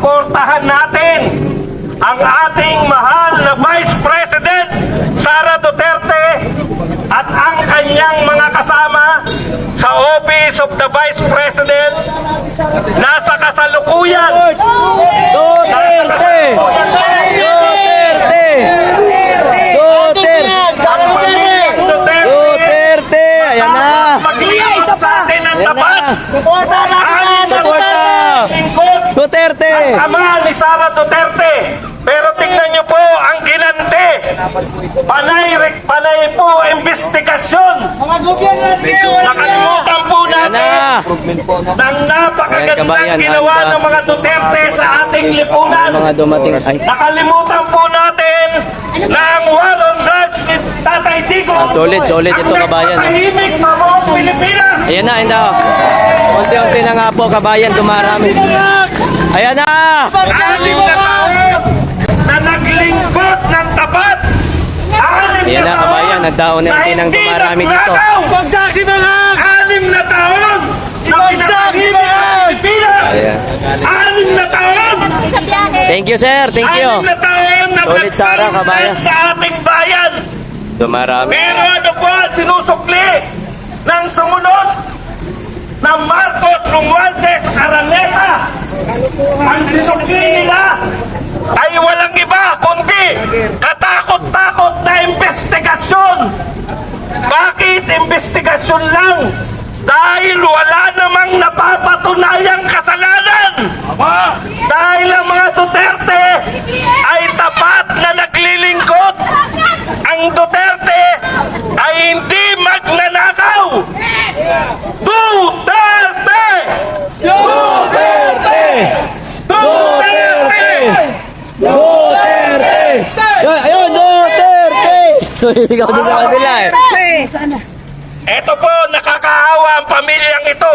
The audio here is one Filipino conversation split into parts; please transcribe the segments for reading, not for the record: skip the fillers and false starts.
suportahan natin ang ating mahal na Vice President Sara Duterte at ang kanyang mga kasama sa Office of the Vice President nasa kasalukuyan. Duterte! Duterte! Duterte! Duterte! Ayan na! Maglingkod sa atin ng tapat. Suporta natin! Suporta! Duterte! Ama ni Sara Duterte. Pero tingnan niyo po ang ginante. Panay po investigasyon. Nakalimutan po natin ng napakagandang ginawa ng mga Duterte sa ating lipunan. Mga dumating ay Nakalimutan po natin na ang war on drugs ni Tatay Digong solid ito kabayan. tahimik sa buong Pilipinas. Ayan na, ayan na. Unti-unti na nga po kabayan, dumarami. Ayan na! Anim na taon na naglingkod ng tapat. Ayan na kabayan, nagdaon-unti nang dumarami dito. Bagsaksi mga! Anim na taon! Bagsaksi mga! Ayan. Anim na taon! Thank you sir, thank you. Anim na taon na Solid Sara, kabayan. sa ating bayan. Dumarami. Pero ano po ang sinusukli ng sumunod na Marcos Romualdez Araneta? Ang sinusukli nila ay walang iba kundi katakot-takot na investigasyon. Bakit investigasyon lang? Dahil wala namang napapatunayang kasalanan. Dahil ang mga Duterte ay tapat na naglilingkod. Ang Duterte ay hindi magnanakaw. Duterte! Duterte! Duterte! Duterte! Ayun, Duterte! Ikaw din sa kabila eh. Ito po, nakakaawa ang pamilyang ito.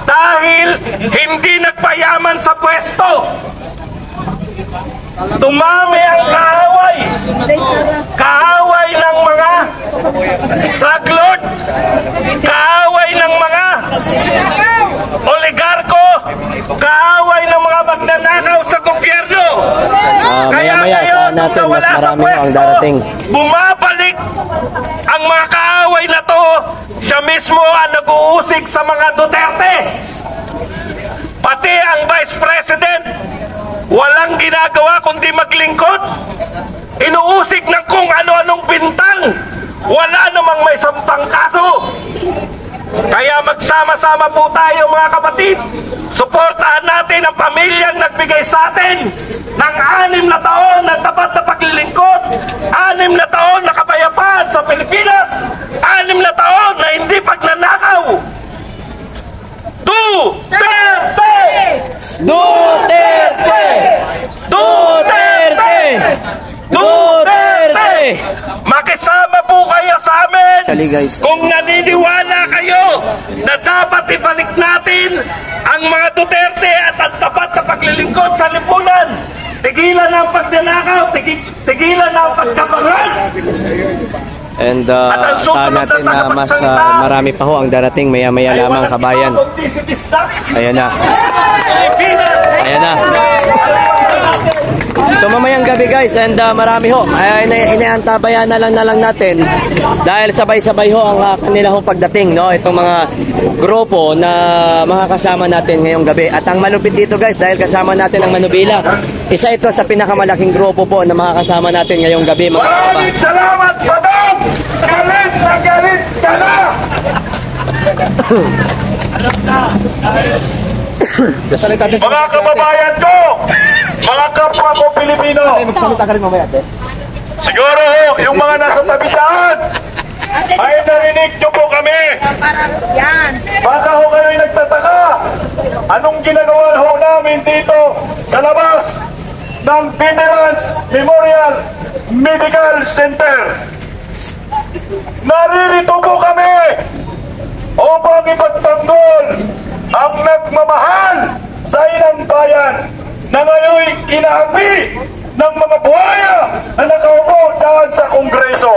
Dahil hindi nagpayaman sa pwesto. Tumami ang kaaway. Kaaway ng mga drug lord. Kaaway ng mga oligarko. Kaaway ng mga magnanakaw sa gobyerno. Maya-maya saan natin, mas marami ang darating. Bumabalik ang mga kaaway na to. Siya mismo ang nag-uusig sa mga Duterte. Pati ang Vice President, walang ginagawa kundi maglingkod. Inuusig ng kung ano-anong bintang. Wala namang may sampang kaso. Kaya magsama-sama po tayo mga kapatid. Suportahan natin ang pamilyang nagbigay sa atin ng 6 na taon na tapat na paglilingkod, 6 na taon na kapayapaan sa Pilipinas, 6 na taon na hindi pagnanakaw. Duterte! Duterte! Duterte! Duterte! Makisama po kayo sa amin Actually guys, kung naniniwala kayo na dapat ibalik natin ang mga Duterte at ang tapat na paglilingkod sa lipunan. Tigilan ang pagnanakaw, tigilan ang pagkabangan. and saan natin na mas marami pa ho ang darating maya-maya lamang kabayan. Ayan na. Ayan na. So mamayang gabi guys, and marami ho ay inaantabayan na lang natin dahil sabay-sabay ho ang kanila hong pagdating, no, itong mga grupo na mga kasama natin ngayong gabi. At ang malupit dito guys, dahil kasama natin ang Manubila, isa ito sa pinakamalaking grupo po na mga kasama natin ngayong gabi. Maraming salamat, Badong! Galit na galit ka na! Mga kababayan ko, mga kapwa ko Pilipino, siguro yung mga nasa tabi dyan, ay narinig nyo po kami. Baka ho kayo'y nagtataka, anong ginagawa ho namin dito sa labas ng Veterans Memorial Medical Center. Naririto po kami upang ipagtanggol ang nagmamahal sa inang bayan na ngayon inaapi ng mga buhaya na nakaupo dyan sa Kongreso.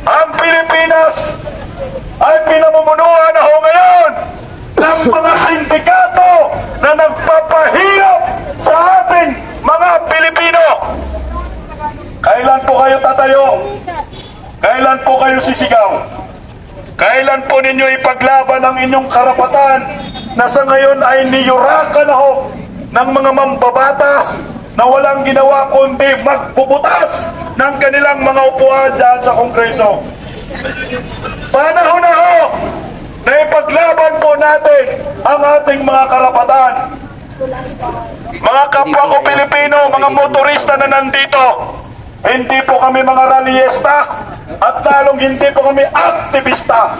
Ang Pilipinas ay pinamumunuan na ho ngayon ng mga sindikato Kailan po ninyo ipaglaban ang inyong karapatan na sa ngayon ay niyurakan na ho ng mga mambabatas na walang ginawa kundi magbubutas ng kanilang mga upuan dyan sa Kongreso. Panahon na ho na ipaglaban po natin ang ating mga karapatan. Mga kapwa ko Pilipino, mga motorista na nandito, hindi po kami mga rallyista at lalong hindi po kami aktivista.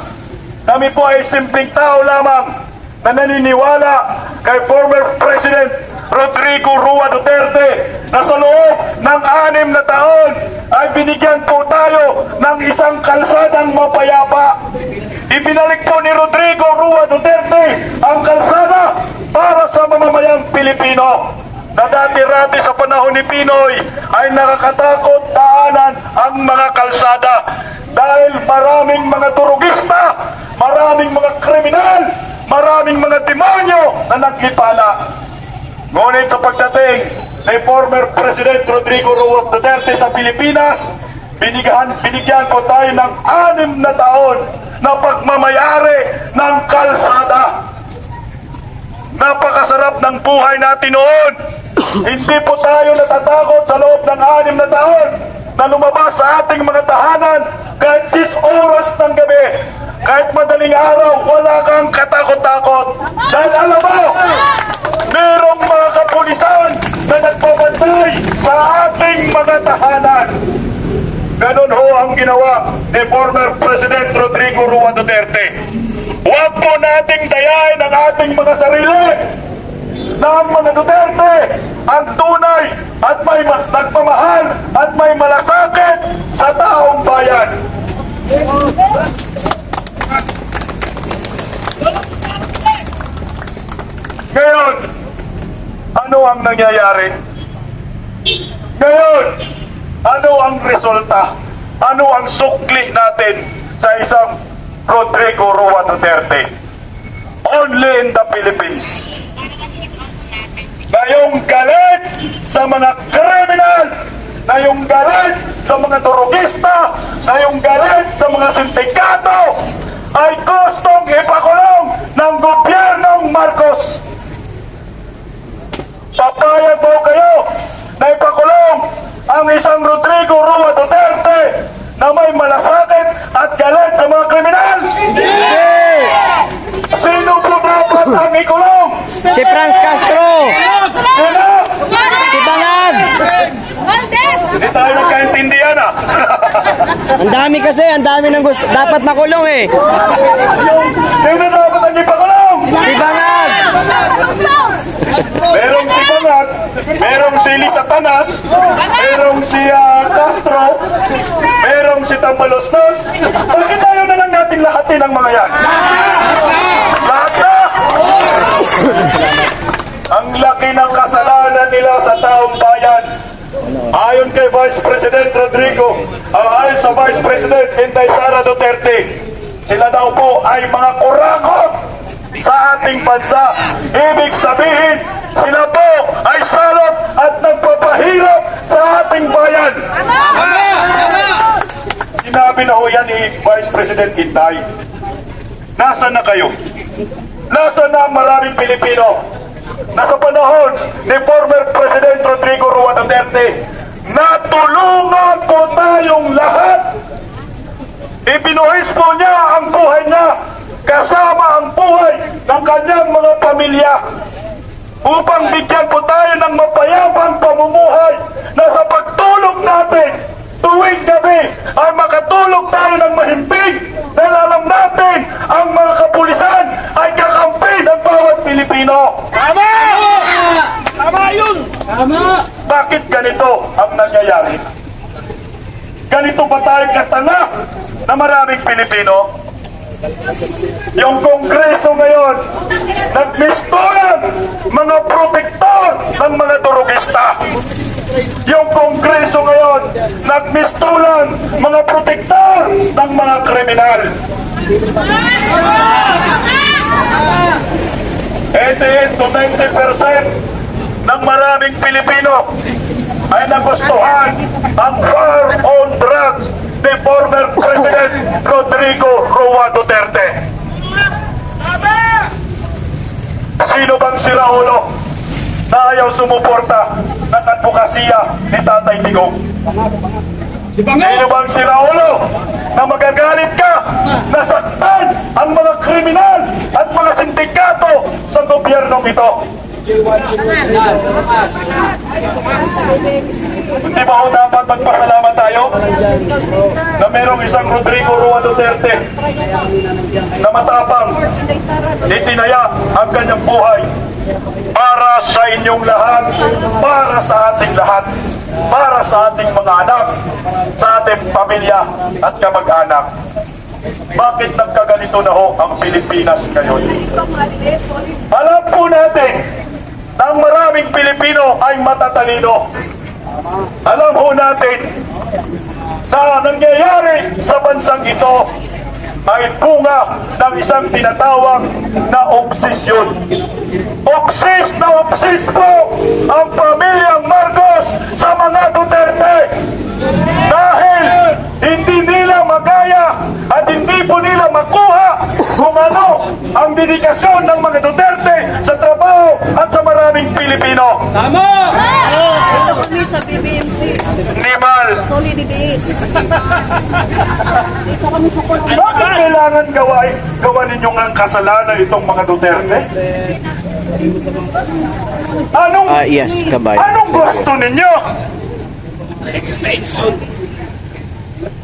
Kami po ay simpleng tao lamang na naniniwala kay former President Rodrigo Roa Duterte na sa loob ng 6 na taon ay binigyan po tayo ng isang kalsadang mapayapa. Ibinalik po ni Rodrigo Roa Duterte ang kalsada para sa mamamayang Pilipino na dati-rati sa panahon ni Pinoy ay nakakatakot daanan ang mga kalsada dahil maraming mga durugista, maraming mga kriminal, maraming mga demonyo na naglipala. Ngunit sa pagdating ni former President Rodrigo Roa Duterte sa Pilipinas, binigyan po tayo ng 6 na taon na pagmamayari ng kalsada. Napakasarap ng buhay natin noon. Hindi po tayo natatakot sa loob ng 6 na taon na lumabas sa ating mga tahanan kahit 10 oras ng gabi. Kahit madaling araw, wala kang katakot-takot. Dahil alam mo, merong mga kapulisan na nagpapantay sa ating mga tahanan. Ganon ho ang ginawa ni former President Rodrigo Roa Duterte. Huwag po nating dayain ang ating mga sarili na ang mga Duterte ang tunay at may nagmamahal at may malasakit sa taong bayan. Ngayon, ano ang nangyayari? Ngayon, ano ang resulta? Ano ang sukli natin sa isang Rodrigo Roa Duterte? Only in the Philippines. Na yung galit sa mga kriminal, na yung galit sa mga turugista, na yung galit sa mga sindikato, ay gustong ipakulong ng gobyernong Marcos. Papayag po kayo na ipakulong ang isang Rodrigo Roa Duterte na may malasakit at galit sa mga kriminal? Sino po dapat ang ikulong? Si Franz Castro! Sino? Si Bangag! Hindi tayo nagkaintindihan ah. Ang dami kasi, ang dami ng gusto. Dapat makulong eh. Sino dapat ang ipakulong? Si Bangag! Merong si Bangag, merong si Lisa Tanas, merong si Castro, merong si Tambalosnos. Bakit tayo na lang natin lahatin ang mga yan? Lahat na! Ang laki ng kasalanan nila sa taong bayan. Ayon kay Vice President Rodrigo, ayon sa Vice President Inday Sara Duterte, sila daw po ay mga kurakot sa ating bansa. Ibig sabihin, sila po ay salot at nagpapahirap sa ating bayan. Sinabi na ho yan ni Vice President Inday. Nasaan na kayo? Nasaan na ang maraming Pilipino na sa panahon ni former President Rodrigo Roa Duterte natulungan po tayong lahat? Ibinuhis po niya ang buhay niya kasama ang buhay ng kanyang mga pamilya upang bigyan po tayo ng mapayapang pamumuhay na sa pagtulog natin tuwing gabi ay makatulog tayo ng mahimbing dahil alam natin ang mga kapulisan ay kakampi ng bawat Pilipino. Tama! Tama yun! Tama! Bakit ganito ang nangyayari? Ganito ba tayo katanga na maraming Pilipino? Yung Kongreso ngayon, nagmistulan mga protektor ng mga durugista. Yung Kongreso ngayon, nagmistulan mga protektor ng mga kriminal. 88 to 90% ng maraming Pilipino ay nagustuhan ang war on drugs ni former President Rodrigo Roa Duterte. Sino bang si Raulo na ayaw sumuporta ng advokasya ni Tatay Digong? Sino bang si Raulo na magagalit ka na saktan ang mga kriminal at mga sindikato sa gobyernong ito? Hindi ba ho dapat magpasalamat tayo na merong isang Rodrigo Roa Duterte na matapang itinaya ang kanyang buhay para sa inyong lahat, para sa ating lahat, para sa ating mga anak, sa ating pamilya at kamag-anak. Bakit nagkaganito na ho ang Pilipinas ngayon? Alam po natin na ang maraming Pilipino ay matatalino. Alam ho natin sa nangyayari sa bansang ito ay bunga ng isang tinatawag na obsesyon. Obses na obses po ang pamilyang Marcos sa mga Duterte dahil hindi nila magaya at hindi po nila makuha kung ano ang dedikasyon ng mga Duterte sa trabaho at sa maraming Pilipino. Ito kami sa BBMC. Nimal, Solidities. Ito kami support. bakit kailangan gawa ninyong ang kasalanan itong mga Duterte? Anong Yes, kabay. Anong gusto ninyo?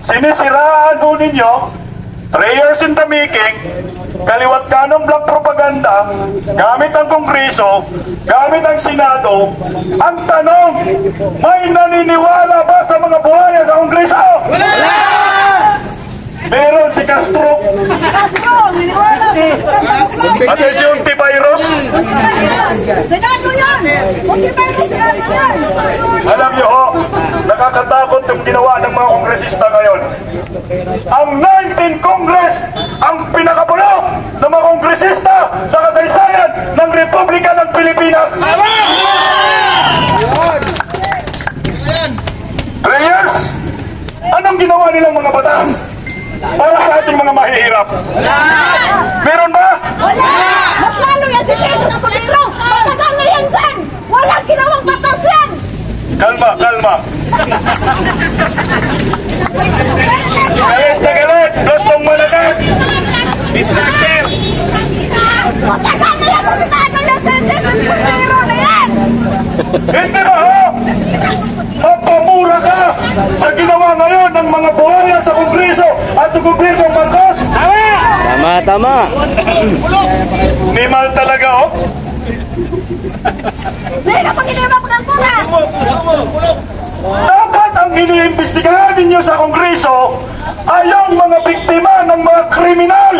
Sinisiraan ho ninyo, 3 years in the making, kaliwat kanong black propaganda, gamit ang Kongreso, gamit ang Senado. Ang tanong, may naniniwala ba sa mga buhaya sa Kongreso? Wala! Meron si Castro Castro, miniwala. at yung T-Virus. Senado yan. Hindi ba yung Senado yan? Alam niyo ho, nakakatakot yung ginawa ng mga kongresista ngayon. Ang 19 Congress ang pinakabulok ng mga kongresista sa kasaysayan ng Republika ng Pilipinas. 3 years? Anong ginawa nilang mga batas para sa ating mga mahihirap? Meron ba? Wala. Mas lalo yan si Jesus Culero. Matagal na yan dyan. Walang ginawang batas yan. Kalma, kalma. Galit na galit. Gustong malakad. Distracted. Matagal na yan sa Senado yan si Jesus Culero na yan. Hindi ba ho? Mapamura ka sa ginawa ngayon ng mga buhaya sa Kongreso at sa gobyerno Marcos. Tama. Nimal talaga ho. Hindi na pang ginagawa pagkakura. Dapat ang iniimbestigahan ninyo sa Kongreso ay yung mga biktima ng mga kriminal.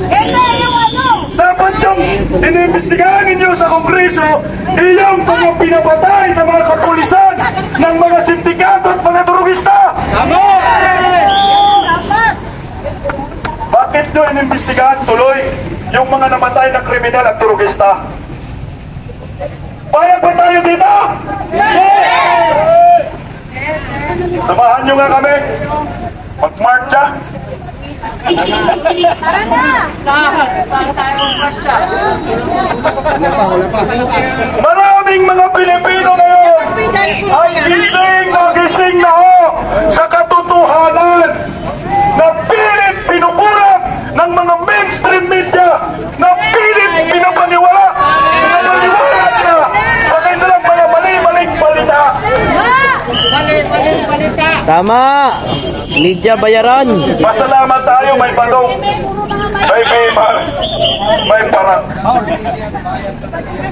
Ito yung ano. Dapat yung iniimbestigahan ninyo sa Kongreso ay yung mga pinapatay ng mga kapulisan ng mga sindikato at mga durugista. Dapat. Bakit nyo inimbestigahan tuloy yung mga namatay na kriminal at durugista? Payag ba tayo dito? Samahan nyo nga kami. Magmarcha. Tara na. Maraming mga Pilipino ngayon ay gising na ho sa katotohanan na pilit pinupurak ng mga mainstream media, na pilit pinapaniwala na sa kanilang mga mali-maling balita. Tama. Media bayaran. Pasalamat tayo, may badong, may parak.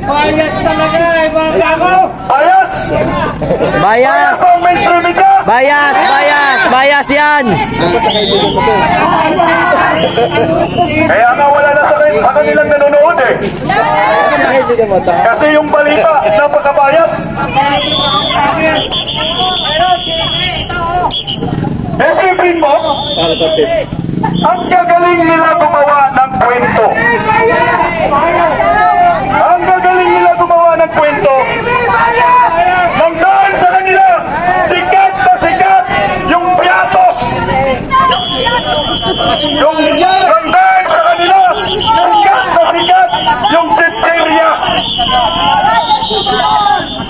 Bayas talaga eh, mga gago! Bias! Bayas. Bias ang mainstream media! Bayas yan. Kaya nga wala na sa kanilang nanonood eh. Kasi yung balita, napaka-bias. Isipin mo, ang gagaling nila gumawa ng kwento. Ang gagaling nila gumawa ng kwento. Nang dahil sa kanila, sikat na sikat Yung dahil sa kanila, sikat na sikat yung chichirya.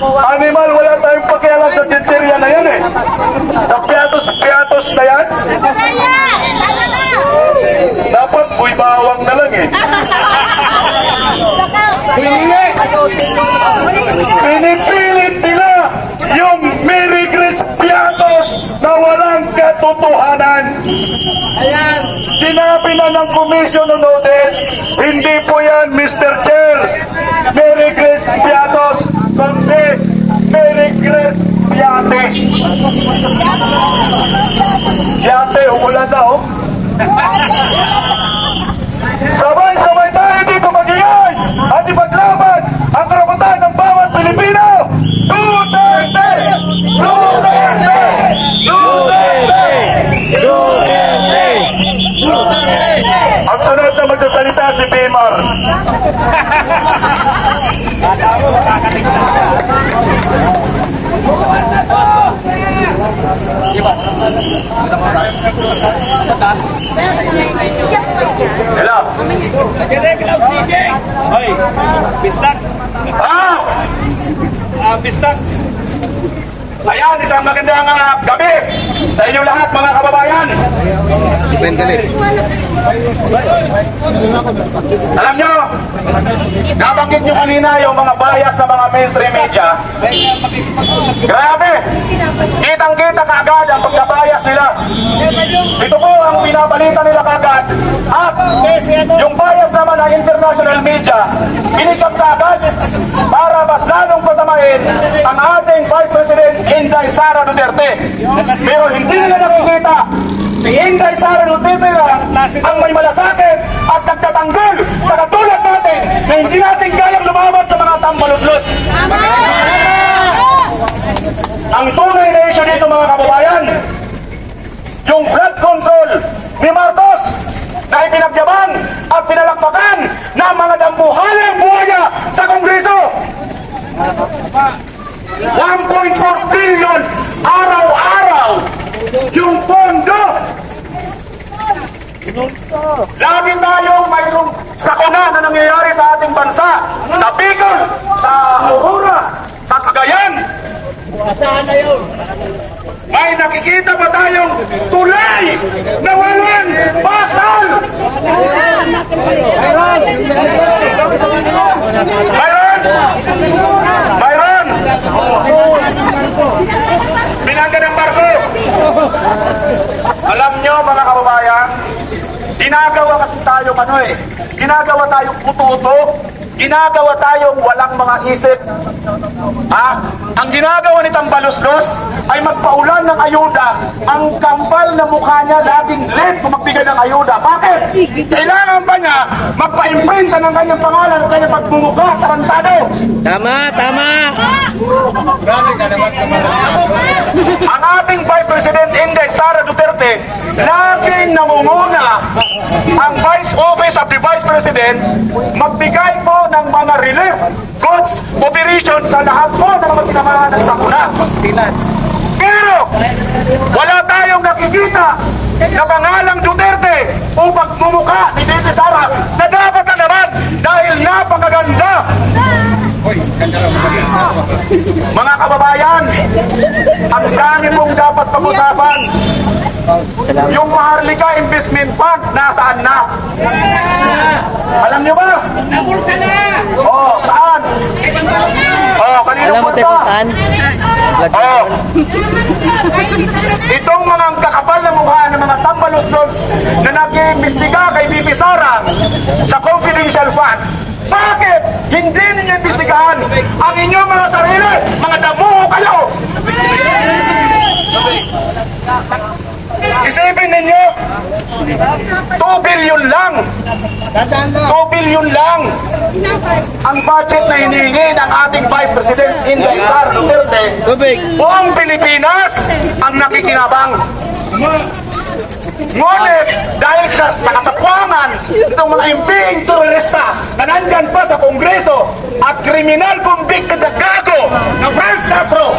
Animal, wala tayong pakialam sa chichirya na yan eh. Sa piatos na yan, dapat buy bawang na lang eh. Pinipilit nila yung Merry Crispiatos na walang katotohanan. Sinabi na ng komisyon ng audit, hindi po yan Mr. Chair, Merry Crispiatos, kundi Merry Crispiate. Yate, umulan na oh. Sabay-sabay tayo dito mag-iay at ipaglaban ang karapatan ng bawat Pilipino! Duterte! Duterte! Duterte! Duterte! Ang sunod na magsasalita si Bimar. Sila. Hoy, bistak. Bistak. Ayan, isang magandang gabi sa inyong lahat mga kababayan. Alam nyo, nabanggit nyo kanina yung mga bias na mga mainstream media. Grabe! Kitang-kita kaagad ang pagkabias nila. Ito po ang binabalita nila kaagad. At yung bias naman ng international media, pinikap kaagad para mas lalong pasamain ang ating Vice President Inday Sara Duterte. Pero hindi nila nakikita si Inday Sara Duterte lang ang may malasakit at nagtatanggol sa katulad natin na hindi natin kayang lumaban sa mga tambaluslos. Ang tunay na issue dito mga kababayan, yung blood control ni Marcos na ipinagyabang at pinalakpakan ng mga dambuhalang buhaya sa Kongreso. 1.4 billion araw-araw yung pondo. Lagi tayong mayroong sakuna na nangyayari sa ating bansa, sa Bicol, sa Aurora, sa Cagayan. May nakikita pa tayong tulay na walang bakal. Mayroon! Binangga ng barko. Alam nyo mga kababayan, ginagawa kasi tayong ginagawa tayong puto-uto, ginagawa tayong walang mga isip. Ang ginagawa ni Tambaluslos ay magpaulan ng ayuda. Ang kampal na mukha niya laging late kung magbigay ng ayuda. Bakit? Kailangan ba niya magpa-imprinta ng kanyang pangalan at kanyang pagmumukha, tarantado? Tama, tama. Ang ating Vice President Inday Sara Duterte, laging namumuna ang Vice Office of the Vice President magbigay po ng mga relief goods operation sa lahat po ng mga tinamahan ng sakuna. Pero wala tayong nakikita na pangalang Duterte o pagmumukha ni Inday Sara na dapat na naman dahil napakaganda. Mga kababayan, ang dami pong dapat pag-usapan. Yung Maharlika Investment Fund, nasaan na? Alam nyo ba? Oo, saan? Oo, kanino Alam mo tayo kung saan? Oo. Itong mga kakapal na mukha ng mga tambaluslos na nag-iimbestiga kay Bibi Sara sa confidential fund. Bakit hindi ninyo imbestigahan ang inyong mga sarili, mga damo kayo? Isipin ninyo, 2 billion lang. 2 billion lang ang budget na hinihingi ng ating Vice President Inday Sara Duterte. Buong Pilipinas ang nakikinabang. Ngunit dahil sa kasapwangan itong mga imping turista na nandyan pa sa Kongreso at kriminal convicted na gago ng Franz Castro,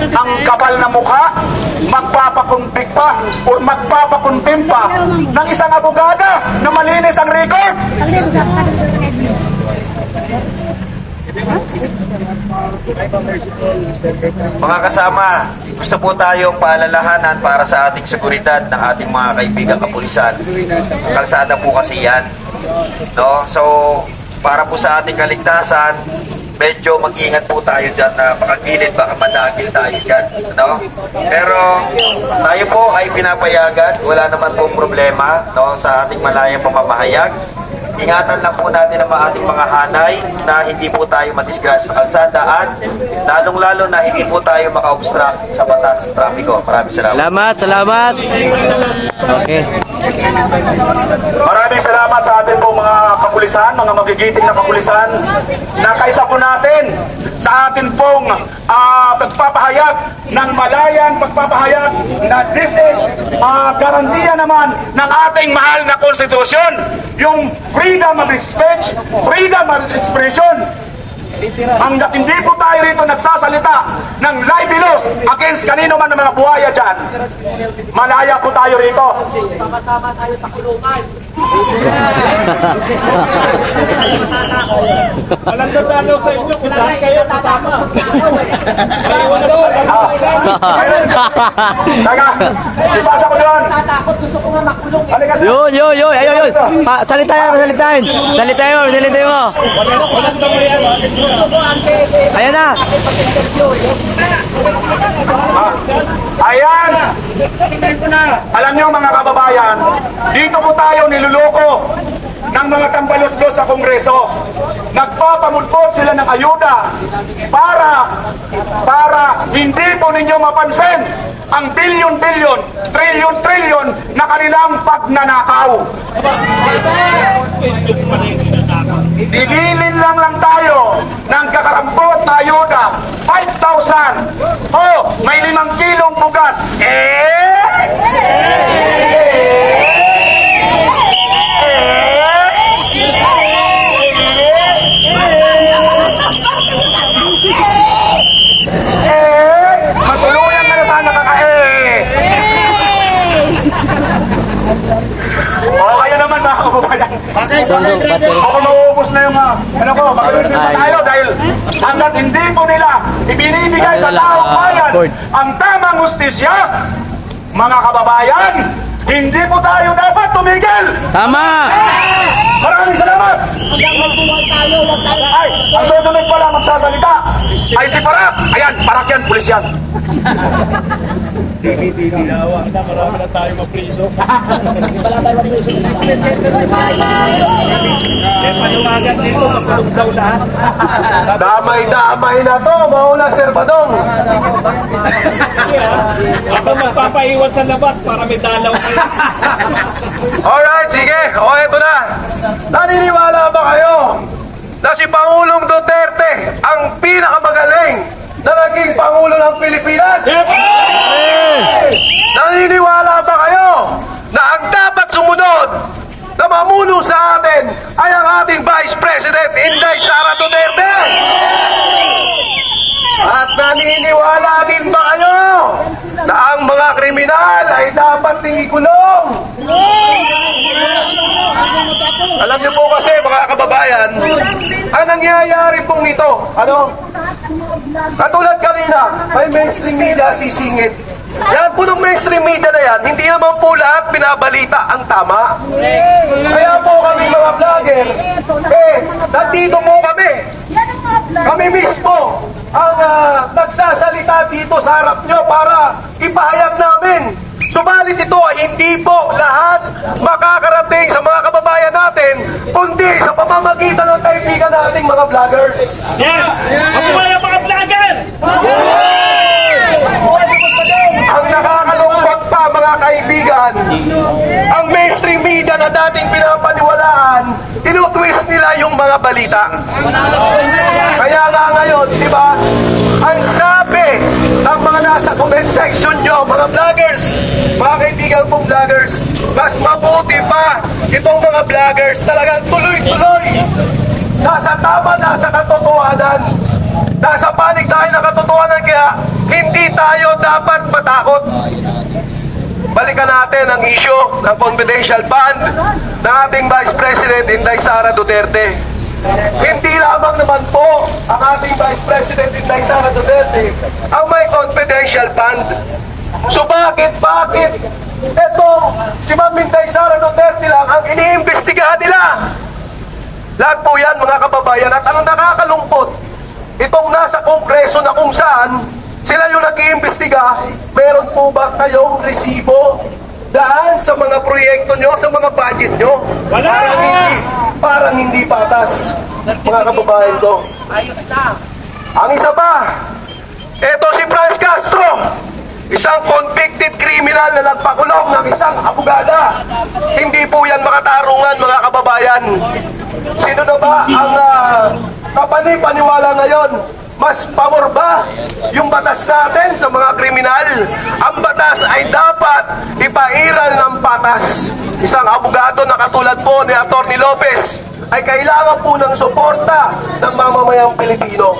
ang kapal na mukha, magpapakuntik pa o magpapakuntim pa ng isang abogada na malinis ang record. Mga kasama, gusto po tayong paalalahanan para sa ating seguridad ng ating mga kaibigang kapulisan. Kalsada po kasi yan. No? So, para po sa ating kaligtasan, medyo mag-ingat po tayo dyan na makagilid, baka madagil tayo dyan. No? Pero tayo po ay pinapayagan, wala naman pong problema, no, sa ating malayang pamamahayag. Ingatan lang po natin ang ating mga hanay na hindi po tayo madisgrasya sa kalsada at lalong-lalo na hindi po tayo maka-obstruct sa batas trapiko. Maraming salamat. Salamat. Okay. Maraming salamat sa ating pong mga kapulisan, mga magigiting na kapulisan na kaisa po natin sa atin pong pagpapahayag ng malayang pagpapahayag na this is garantiya naman ng ating mahal na konstitusyon, yung freedom of speech, freedom of expression. Hanggat hindi po tayo rito nagsasalita ng libelous against kanino man ng mga buhaya dyan, malaya po tayo rito. Walang dadalaw sa inyo kung saan kayo tatama. Taga, ipasa ko doon. Halika sa... Yun. Ayun. Salitain. Salitain mo. Ayan na. Ayan! Alam niyo mga kababayan, dito po tayo niluloko ng mga tambaluslos sa Kongreso. Nagpapamulpot sila ng ayuda para hindi po ninyo mapansin ang bilyon-bilyon, trilyon-trilyon na kanilang pagnanakaw. Dililin lang tayo ng kakarampot na ayuda, 5,000. Oh, may 5 kilong bugas. Matuluyan ka na sana O, kayo naman mga kababayan. Ako mauubos na yung magaling pa tayo dahil hanggat hindi po nila ibinibigay sa taong bayan ang tamang hustisya, mga kababayan, hindi po tayo dapat tumigil. Tama. Maraming salamat. Ay, ang susunod pala magsasalita ay si Parak. Ayan, Parak yan, pulis yan. Marami na tayo mapriso. May paliwagan dito, matulog daw lahat. Damay-damay na to, mauna Sir Badong. Ako magpapaiwan sa labas para may dalaw kayo. Alright, sige. O, eto na. Naniniwala ba kayo na si Pangulong Duterte ang pinakamagaling na naging Pangulo ng Pilipinas? Naniniwala ba kayo na ang dapat sumunod na mamuno sa atin ay ang ating Vice President Inday Sara Duterte? At naniniwala din ba kayo na ang mga kriminal ay dapat ikulong? Alam niyo po kasi mga kababayan, ang nangyayari pong ito, katulad kanina, may mainstream media sisingit. Yan po ng mainstream media na yan, hindi naman po lahat pinabalita ang tama. Kaya po kami mga vlogger, nandito po kami. Kami mismo ang nagsasalita dito sa harap nyo para ipahayag namin. Subalit ito ay hindi po lahat makakarating sa mga kababayan natin, kundi sa pamamagitan ng kaibigan nating mga vloggers. Yes! Mabuhay ang mga vlogger! Ang nakakalungkot pa mga kaibigan, ang mainstream media na dating pinapaniwalaan, tinutwist nila yung mga balita. Kaya nga ngayon, di ba, ang sabi ng mga nasa comment section nyo, mga vloggers, mga kaibigan kong vloggers, mas mabuti pa itong mga vloggers talagang tuloy-tuloy. Nasa tama, nasa katotohanan. Nasa panig tayo ng katotohanan, kaya Hindi tayo dapat matakot. Balikan natin ang issue ng confidential fund ng ating Vice President Inday Sara Duterte. Hindi lamang naman po ang ating Vice President Inday Sara Duterte ang may confidential fund. So bakit etong si Ma'am Inday Sara Duterte lang ang iniimbestigahan nila? Lahat po yan mga kababayan, at ang nakakalungkot, itong nasa kongreso na kung saan sila yung nag-iimbestiga, meron po ba kayong resibo daan sa mga proyekto nyo, sa mga budget nyo? Wala! Parang hindi patas, mga kababayan ko. Ang isa pa, eto si Franz Castro, isang convicted criminal na nagpakulong ng isang abogada. Hindi po yan makatarungan, mga kababayan. Sino na ba ang kapanipaniwala ngayon? Mas pabor ba yung batas natin sa mga kriminal? Ang batas ay dapat ipairal ng patas. Isang abogado na katulad po ni Atty. Lopez ay kailangan po ng suporta ng mamamayang Pilipino.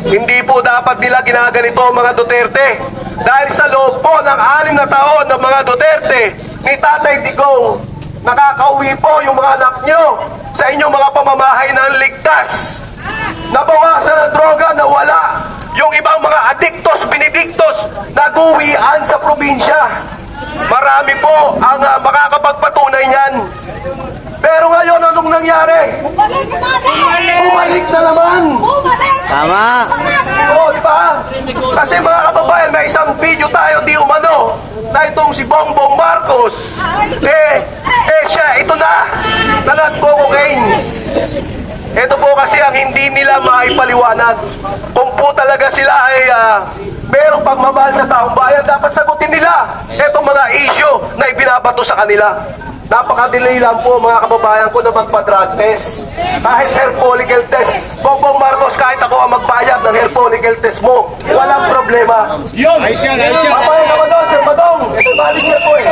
Hindi po dapat nila ginaganito mga Duterte. Dahil sa loob po ng 6 na taon ng mga Duterte ni Tatay Digong, nakakauwi po yung mga anak nyo sa inyong mga pamamahay ng ligtas. Nabawasan ang droga, nawala yung ibang mga adiktos, binidiktos, nag-uwian sa probinsya. Marami po ang makakapagpatunay niyan. Pero ngayon, anong nangyari? Bumalik na naman. Tama. Oo, di ba? Kasi mga kababayan, may isang video tayo di umano na itong si Bongbong Marcos. Siya, ito na nagko-cocaine. Ito po kasi ang hindi nila maipaliwanag. Kung po talaga sila ay merong pagmamahal sa taong bayan, dapat sagutin nila itong mga issue na ibinabato sa kanila. Napakadali lang po mga kababayan ko na magpa-drug test. Kahit hair follicle test. Bongbong Marcos, kahit ako ang magbayad ng hair follicle test mo, walang problema. Yun! Ayos yan! Papayag naman doon, Sir Badong. Ito balik niya po eh.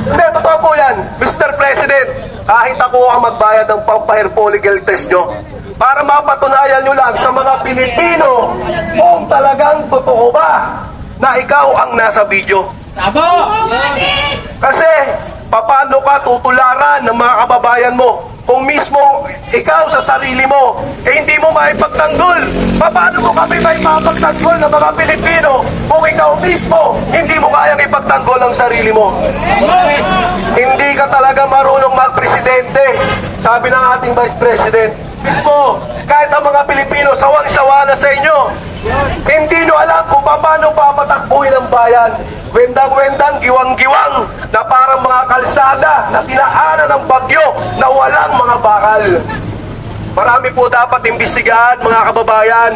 Hindi, totoo po yan. Mr. President, kahit ako ang magbayad ng pang-hair follicle test nyo, para mapatunayan nyo lang sa mga Pilipino kung talagang totoo ba na ikaw ang nasa video. Tabo! Kasi, paano ka tutularan ng mga kababayan mo kung mismo ikaw sa sarili mo, hindi mo maipagtanggol? Paano mo kami maipapagtanggol ng mga Pilipino kung ikaw mismo hindi mo kayang ipagtanggol ang sarili mo? Hindi ka talaga marunong magpresidente, sabi ng ating Vice President. Mismo, kahit ang mga Pilipino sawang-sawa na sa inyo, hindi nyo alam kung paano papatakbuhin ang bayan. Wendang-wendang, giwang-giwang, na parang mga kalsada na tinaanan ng bagyo na walang mga bakal. Marami po dapat imbestigahan, mga kababayan.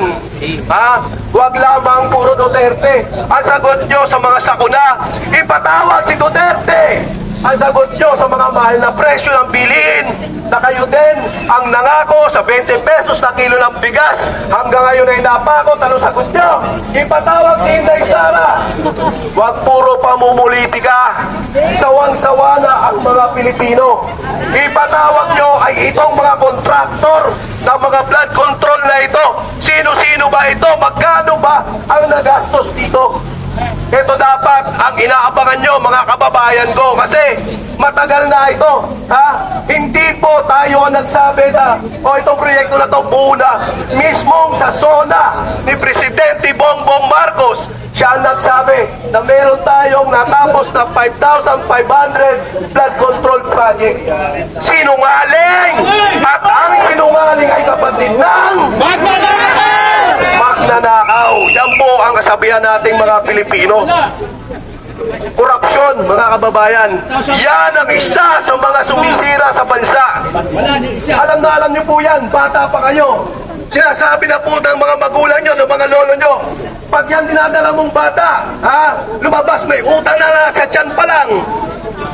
Huwag lamang puro Duterte. Ang sagot nyo sa mga sakuna, ipatawag si Duterte. Ang sagot nyo sa mga mahal na presyo ng bilihin, na kayo din ang nangako sa 20 pesos na kilo ng bigas. Hanggang ngayon ay napako, tanong sagot nyo, ipatawag si Inday Sara. Huwag puro pamumulitika. Sawang-sawa na ang mga Pilipino. Ipatawag nyo ay itong mga kontraktor ng mga blood control na ito. Sino-sino ba ito? Magkano ba ang nagastos dito? Ito dapat ang inaabangan nyo, mga kababayan ko, kasi matagal na ito. Hindi po tayo ang nagsabi na itong proyekto na ito buo na. Mismong sa SONA ni Presidente Bongbong Marcos, siya ang nagsabi na meron tayong natapos na 5,500 blood control project. Sinungaling! At ang sinungaling ay kapatid ng magnanakaw. Yan po ang kasabihan nating mga Pilipino. Korupsyon, mga kababayan. Yan ang isa sa mga sumisira sa bansa. Alam na alam niyo po yan, bata pa kayo. Sinasabi na po ng mga magulang nyo, ng mga lolo nyo, pag yan dinadala mong bata, lumabas, may utang na sa tiyan pa lang.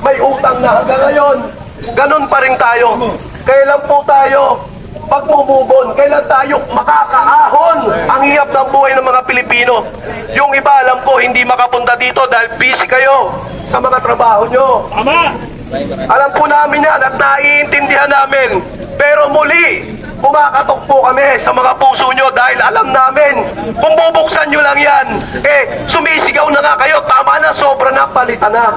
May utang na hanggang ngayon. Ganun pa rin tayo. Kailan po tayo pagmumubon, kailan tayo makakaahon ang hiyap ng buhay ng mga Pilipino? Yung iba, alam ko, hindi makapunta dito dahil busy kayo sa mga trabaho nyo. Tama! Alam po namin yan at naiintindihan namin. Pero muli, kumakatok po kami sa mga puso nyo dahil alam namin, kung bubuksan nyo lang yan, sumisigaw na nga kayo, tama na, sobra na, palitan na.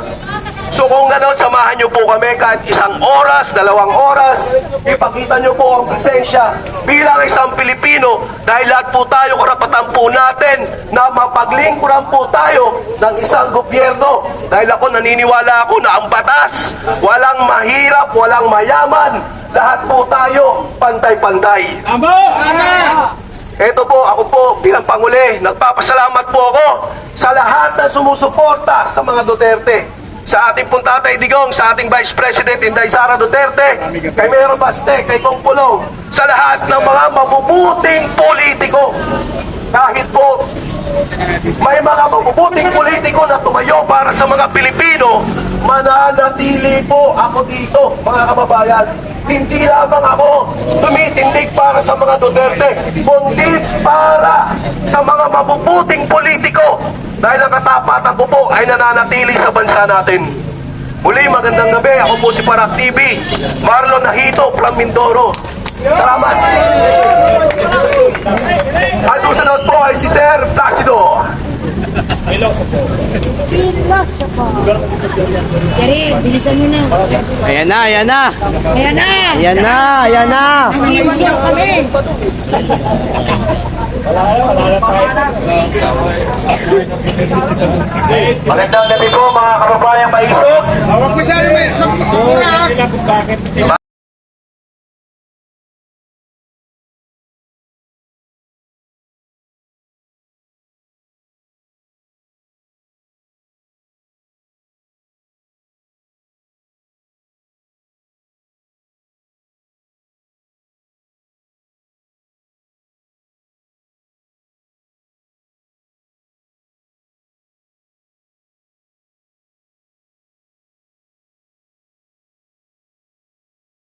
So kung gano'n, samahan nyo po kami kahit 1 oras, 2 oras, ipakita nyo po ang presensya bilang isang Pilipino dahil lahat po tayo, karapatan po natin na mapaglingkuran po tayo ng isang gobyerno. Dahil ako naniniwala ako na ang batas, walang mahirap, walang mayaman, lahat po tayo pantay-pantay. Ito po, ako po bilang Panguli, nagpapasalamat po ako sa lahat na sumusuporta sa mga Duterte. Sa ating pong Tatay Digong, sa ating Vice President Inday Sara Duterte, kay Mayor Baste, kay Kong Pulong, sa lahat ng mga mabubuting politiko. Kahit po may mga mabubuting politiko na tumayo para sa mga Pilipino, mananatili po ako dito, mga kababayan. Hindi lamang ako tumitindig para sa mga Duterte, kundi para sa mga mabubuting politiko. Dahil ang katapatan ko po ay nananatili sa bansa natin. Muli, magandang gabi. Ako po si Parak TV, Marlon Nahito from Mindoro. Salamat. At susunod po ay si Sir Placido. Yari, bilisan nyo na. Ayan na, ayan na. Ayan na. Ayan na, ayan na. Iwan daw kami. Magandang gabi po mga kababayang maisog. Sila kung bakit